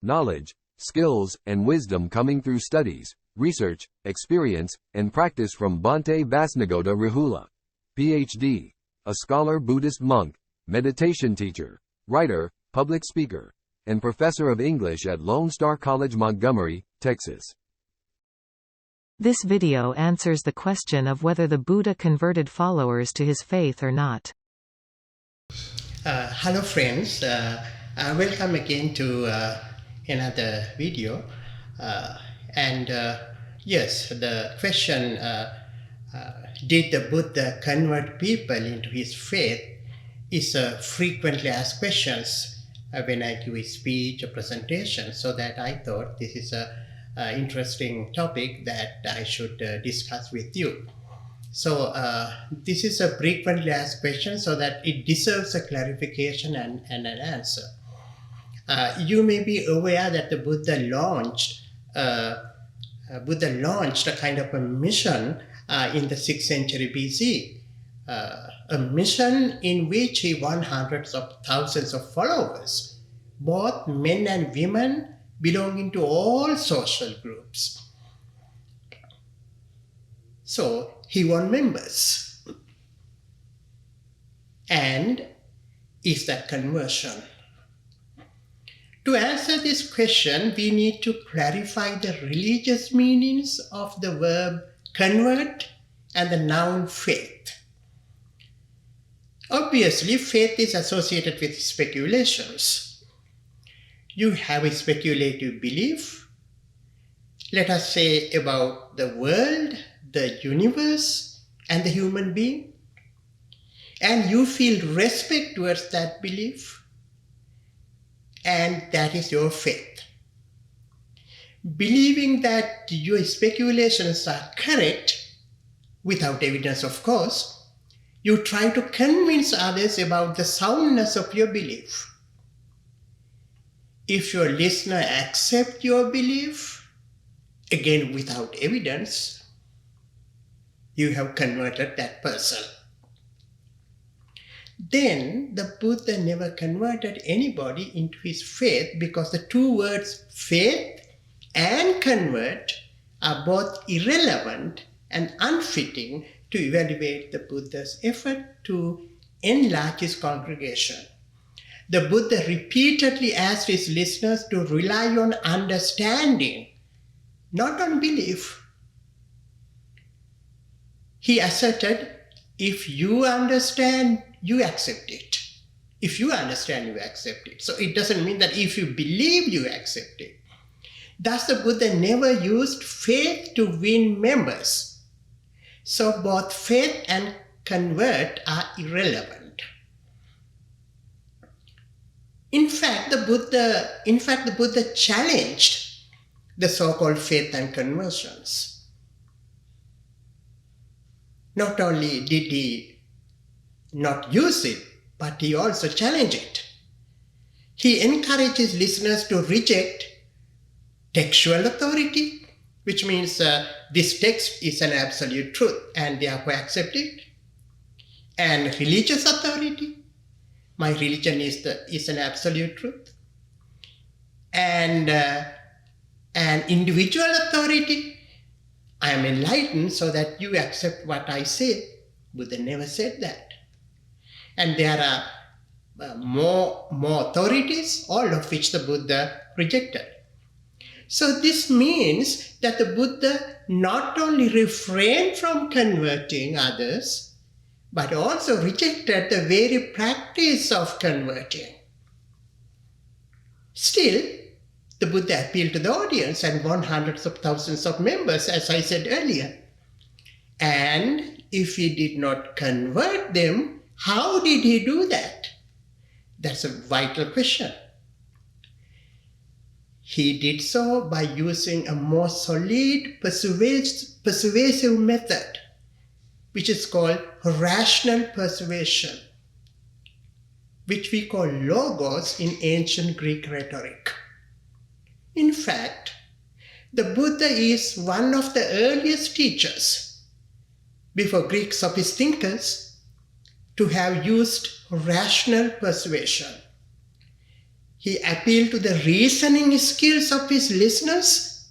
knowledge, skills, and wisdom coming through studies, research, experience, and practice from Bhante Rahula, Ph.D., a scholar Buddhist monk, meditation teacher, writer, public speaker, and professor of English at Lone Star College-Montgomery, Texas. This video answers the question of whether the Buddha converted followers to his faith or not. Hello friends, welcome again to another video. Yes, the question, did the Buddha convert people into his faith, is a frequently asked questions when I give a speech or presentation, so that I thought this is a interesting topic that I should discuss with you. So this is a frequently asked question, so that it deserves a clarification and an answer. You may be aware that the Buddha launched a kind of a mission in the 6th century BC, a mission in which he won hundreds of thousands of followers, both men and women belonging to all social groups. So he won members. And is that conversion? To answer this question, we need to clarify the religious meanings of the verb convert and the noun faith. Obviously, faith is associated with speculations. You have a speculative belief, let us say, about the world, the universe, and the human being, and you feel respect towards that belief, and that is your faith. Believing that your speculations are correct, without evidence of course, you try to convince others about the soundness of your belief. If your listener accepts your belief, again without evidence, you have converted that person. Then the Buddha never converted anybody into his faith, because the two words faith and convert are both irrelevant and unfitting to evaluate the Buddha's effort to enlarge his congregation. The Buddha repeatedly asked his listeners to rely on understanding, not on belief. He asserted, if you understand, you accept it. If you understand, you accept it. So it doesn't mean that if you believe, you accept it. Thus, the Buddha never used faith to win members. So both faith and convert are irrelevant. In fact, the Buddha challenged the so-called faith and conversions. Not only did he not use it, but he also challenged it. He encouraged his listeners to reject textual authority, which means this text is an absolute truth and therefore accept it, and religious authority, my religion is an absolute truth, and individual authority, I am enlightened so that you accept what I say. Buddha never said that. And there are more authorities, all of which the Buddha rejected. So this means that the Buddha not only refrained from converting others, but also rejected the very practice of converting. Still, the Buddha appealed to the audience and won hundreds of thousands of members, as I said earlier. And if he did not convert them, how did he do that? That's a vital question. He did so by using a more solid, persuasive method, which is called rational persuasion, which we call logos in ancient Greek rhetoric. In fact, the Buddha is one of the earliest teachers, before Greek sophist thinkers, to have used rational persuasion. He appealed to the reasoning skills of his listeners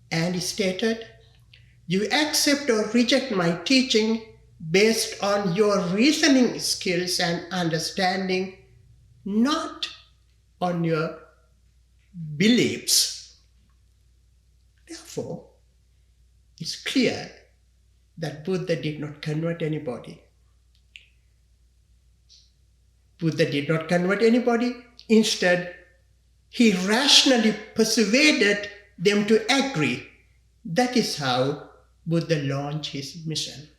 and stated, "You accept or reject my teaching based on your reasoning skills and understanding, not on your beliefs." Therefore, it's clear that Buddha did not convert anybody. Buddha did not convert anybody. Instead, he rationally persuaded them to agree. That is how Buddha launched his mission.